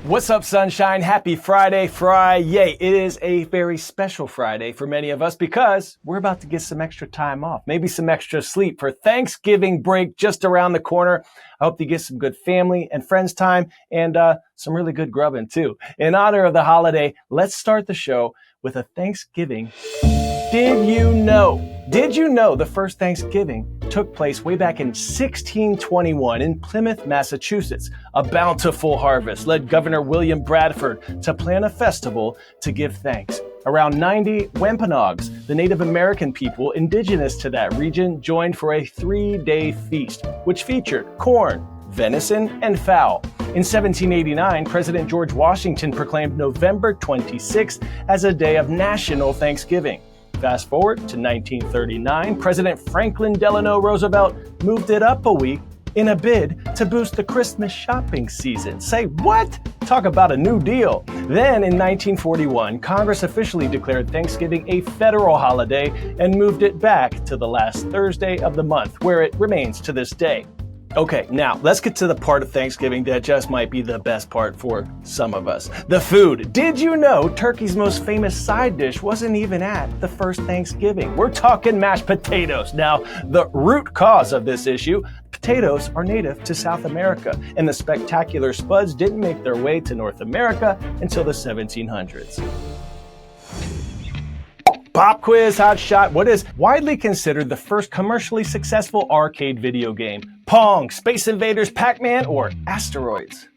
What's up, sunshine? Happy Friday. It is a very special Friday for many of us because we're about to get some extra time off, maybe some extra sleep for Thanksgiving break just around the corner. I hope you get some good family and friends time and some really good grubbing too. In honor of the holiday, let's start the show with a Thanksgiving. Did you know the first Thanksgiving took place way back in 1621 in Plymouth, Massachusetts? A bountiful harvest led Governor William Bradford to plan a festival to give thanks. Around 90 Wampanoags, the Native American people indigenous to that region, joined for a 3-day feast, which featured corn, venison, and fowl. In 1789, President George Washington proclaimed November 26th as a day of national Thanksgiving. Fast forward to 1939, President Franklin Delano Roosevelt moved it up a week in a bid to boost the Christmas shopping season. Say what? Talk about a new deal. Then in 1941, Congress officially declared Thanksgiving a federal holiday and moved it back to the last Thursday of the month, where it remains to this day. Okay, now let's get to the part of Thanksgiving that just might be the best part for some of us. The food. Did you know turkey's most famous side dish wasn't even at the first Thanksgiving? We're talking mashed potatoes. Now, the root cause of this issue, potatoes are native to South America, and the spectacular spuds didn't make their way to North America until the 1700s. Pop quiz, hot shot. What is widely considered the first commercially successful arcade video game? Pong, Space Invaders, Pac-Man, or Asteroids?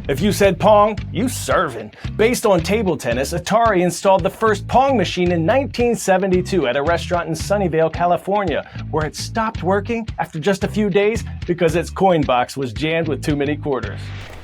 If you said Pong, you serving. Based on table tennis, Atari installed the first Pong machine in 1972 at a restaurant in Sunnyvale, California, where it stopped working after just a few days because its coin box was jammed with too many quarters.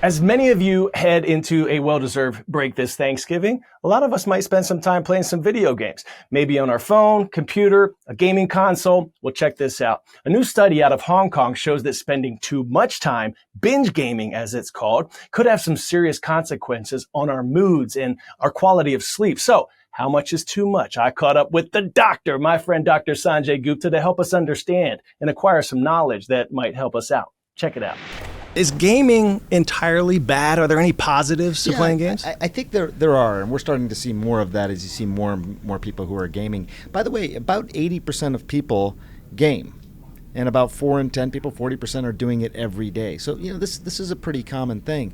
As many of you head into a well-deserved break this Thanksgiving, a lot of us might spend some time playing some video games, maybe on our phone, computer, a gaming console. Well, check this out. A new study out of Hong Kong shows that spending too much time, binge gaming as it's called, could have some serious consequences on our moods and our quality of sleep. So, how much is too much? I caught up with the doctor, my friend Dr. Sanjay Gupta, to help us understand and acquire some knowledge that might help us out. Check it out. Is gaming entirely bad? Are there any positives to playing games? I think there are, and we're starting to see more of that as you see more and more people who are gaming. By the way, about 80% of people game, and about 4 in 10 people, 40%, are doing it every day. So, this is a pretty common thing.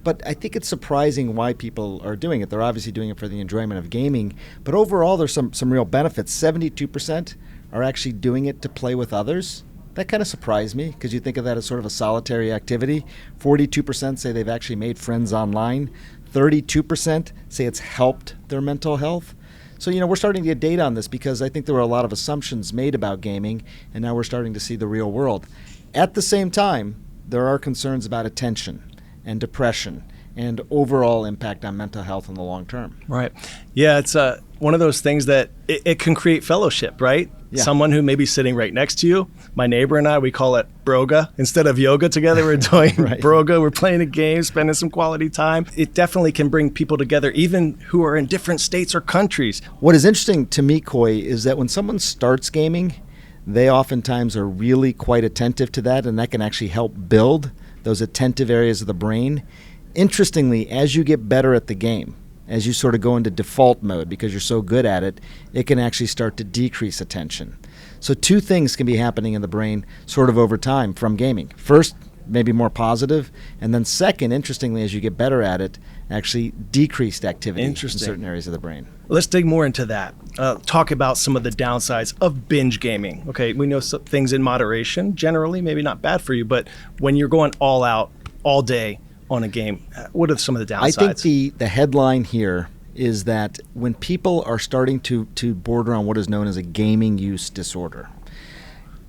But I think it's surprising why people are doing it. They're obviously doing it for the enjoyment of gaming, but overall there's some real benefits. 72% are actually doing it to play with others. That kind of surprised me because you think of that as sort of a solitary activity. 42% say they've actually made friends online. 32% say it's helped their mental health. So, we're starting to get data on this because I think there were a lot of assumptions made about gaming, and now we're starting to see the real world. At the same time, there are concerns about attention and depression and overall impact on mental health in the long term. Right. Yeah, it's one of those things that it can create fellowship, right? Yeah. Someone who may be sitting right next to you. My neighbor and I, we call it broga. Instead of yoga together, we're doing right. Broga. We're playing a game, spending some quality time. It definitely can bring people together, even who are in different states or countries. What is interesting to me, Coy, is that when someone starts gaming, they oftentimes are really quite attentive to that, and that can actually help build those attentive areas of the brain. Interestingly, as you get better at the game, as you sort of go into default mode because you're so good at it, it can actually start to decrease attention. So 2 things can be happening in the brain sort of over time from gaming. First, maybe more positive, and then second, interestingly, as you get better at it, actually decreased activity in certain areas of the brain. Let's dig more into that. Talk about some of the downsides of binge gaming. Okay, we know some things in moderation, generally, maybe not bad for you, but when you're going all out all day on a game, what are some of the downsides? I think the headline here is that when people are starting to border on what is known as a gaming use disorder,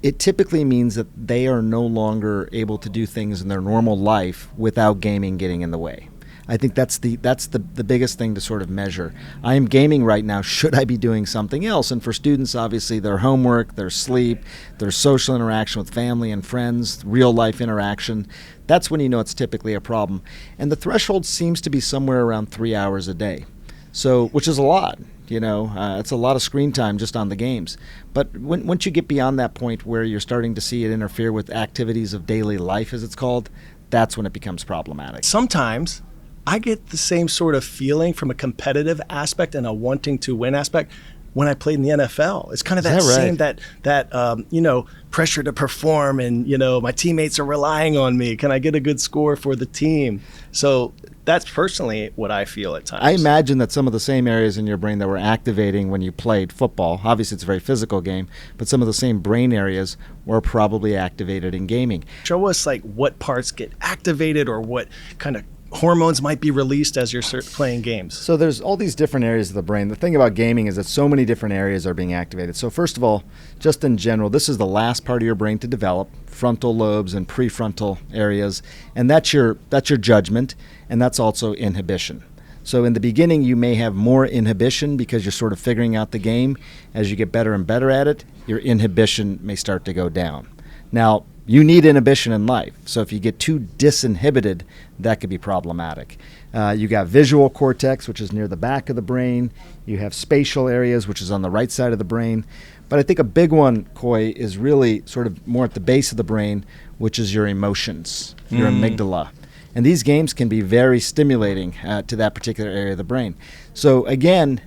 it typically means that they are no longer able to do things in their normal life without gaming getting in the way. I think that's the biggest thing to sort of measure. I am gaming right now. Should I be doing something else? And for students, obviously, their homework, their sleep, their social interaction with family and friends, real life interaction, that's when you know it's typically a problem. And the threshold seems to be somewhere around 3 hours a day. So, which is a lot. It's a lot of screen time just on the games. But once you get beyond that point where you're starting to see it interfere with activities of daily life, as it's called, that's when it becomes problematic. Sometimes I get the same sort of feeling from a competitive aspect and a wanting to win aspect when I played in the NFL. It's kind of that same pressure to perform, and my teammates are relying on me. Can I get a good score for the team? So that's personally what I feel at times. I imagine that some of the same areas in your brain that were activating when you played football, obviously it's a very physical game, but some of the same brain areas were probably activated in gaming. Show us what parts get activated or what kind of hormones might be released as you're playing games. So there's all these different areas of the brain. The thing about gaming is that so many different areas are being activated. So first of all, just in general, this is the last part of your brain to develop, frontal lobes and prefrontal areas, and that's your judgment, and that's also inhibition. So in the beginning, you may have more inhibition because you're sort of figuring out the game. As you get better and better at it, your inhibition may start to go down. Now, you need inhibition in life. So if you get too disinhibited, that could be problematic. You got visual cortex, which is near the back of the brain. You have spatial areas, which is on the right side of the brain. But I think a big one, Coy, is really sort of more at the base of the brain, which is your emotions, your amygdala. And these games can be very stimulating to that particular area of the brain. So again,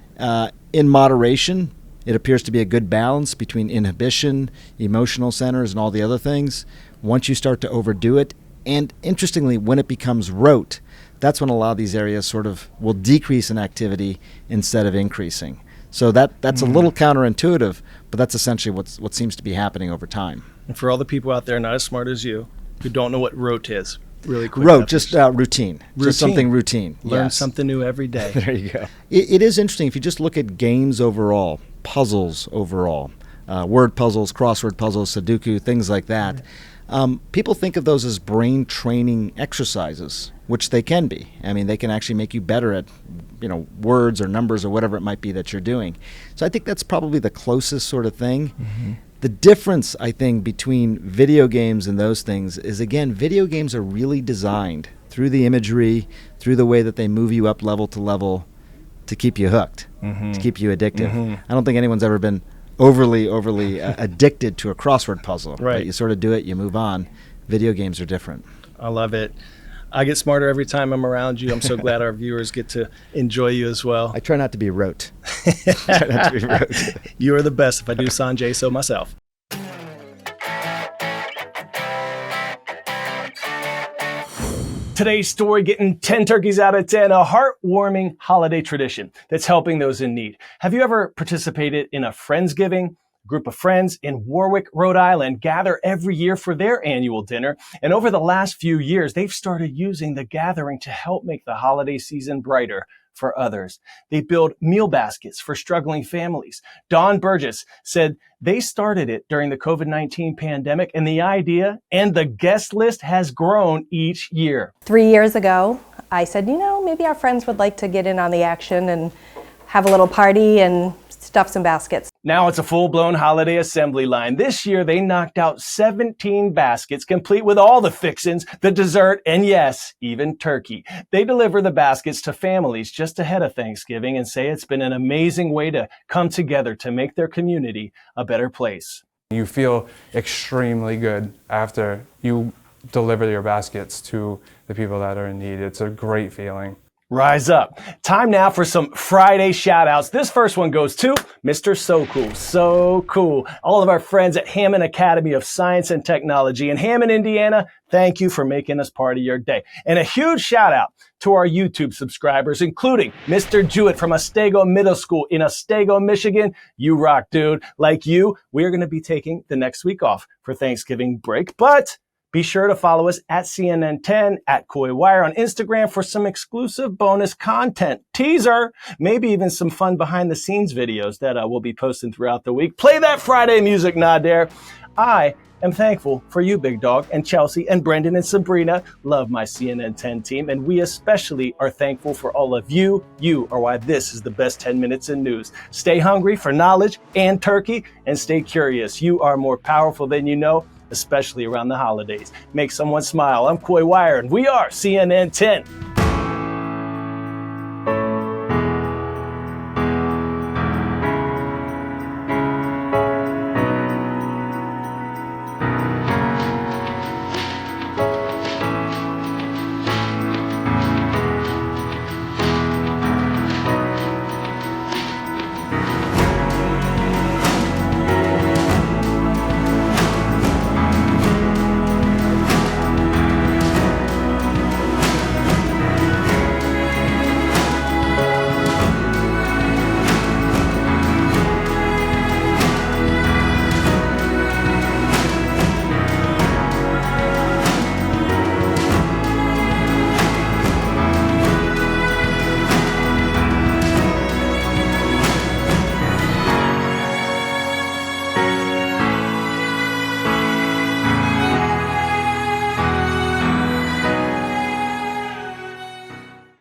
in moderation, it appears to be a good balance between inhibition, emotional centers, and all the other things. Once you start to overdo it, and interestingly, when it becomes rote, that's when a lot of these areas sort of will decrease in activity instead of increasing. So that's a little counterintuitive, but that's essentially what seems to be happening over time. And for all the people out there not as smart as you who don't know what rote is, really quick. Rote, just routine. Just something routine. Learn something new every day. There you go. It is interesting if you just look at games overall, puzzles overall, word puzzles, crossword puzzles, Sudoku, things like that. People think of those as brain training exercises, which they can be. I mean, they can actually make you better at, words or numbers or whatever it might be that you're doing. So I think that's probably the closest sort of thing. Mm-hmm. The difference, I think, between video games and those things is, again, video games are really designed through the imagery, through the way that they move you up level to level to keep you hooked, to keep you addictive. Mm-hmm. I don't think anyone's ever been overly addicted to a crossword puzzle. Right. You sort of do it, you move on. Video games are different. I love it. I get smarter every time I'm around you. I'm so glad our viewers get to enjoy you as well. I try not to be rote. You are the best. If I do Sanjay, so myself. Today's story, getting 10 turkeys out of 10, a heartwarming holiday tradition that's helping those in need. Have you ever participated in a Friendsgiving? A group of friends in Warwick, Rhode Island gather every year for their annual dinner. And over the last few years, they've started using the gathering to help make the holiday season brighter for others. They build meal baskets for struggling families. Dawn Burgess said they started it during the COVID-19 pandemic, and the idea and the guest list has grown each year. 3 years ago, I said, maybe our friends would like to get in on the action and have a little party and stuff some baskets. Now it's a full-blown holiday assembly line. This year, they knocked out 17 baskets, complete with all the fixins, the dessert, and yes, even turkey. They deliver the baskets to families just ahead of Thanksgiving and say it's been an amazing way to come together to make their community a better place. You feel extremely good after you deliver your baskets to the people that are in need. It's a great feeling. Rise up. Time now for some Friday shout outs. This first one goes to Mr. So Cool. So cool. All of our friends at Hammond Academy of Science and Technology in Hammond, Indiana, thank you for making us part of your day. And a huge shout out to our YouTube subscribers, including Mr. Jewett from Ostego Middle School in Ostego, Michigan. You rock, dude. Like you, we're going to be taking the next week off for Thanksgiving break, but be sure to follow us at CNN10, at Coy Wire on Instagram for some exclusive bonus content, teaser, maybe even some fun behind the scenes videos that we'll be posting throughout the week. Play that Friday music, Nader. I am thankful for you, Big Dog, and Chelsea, and Brendan, and Sabrina. Love my CNN 10 team, and we especially are thankful for all of you. You are why this is the best 10 minutes in news. Stay hungry for knowledge and turkey, and stay curious. You are more powerful than you know, especially around the holidays. Make someone smile. I'm Coy Wire, and we are CNN 10.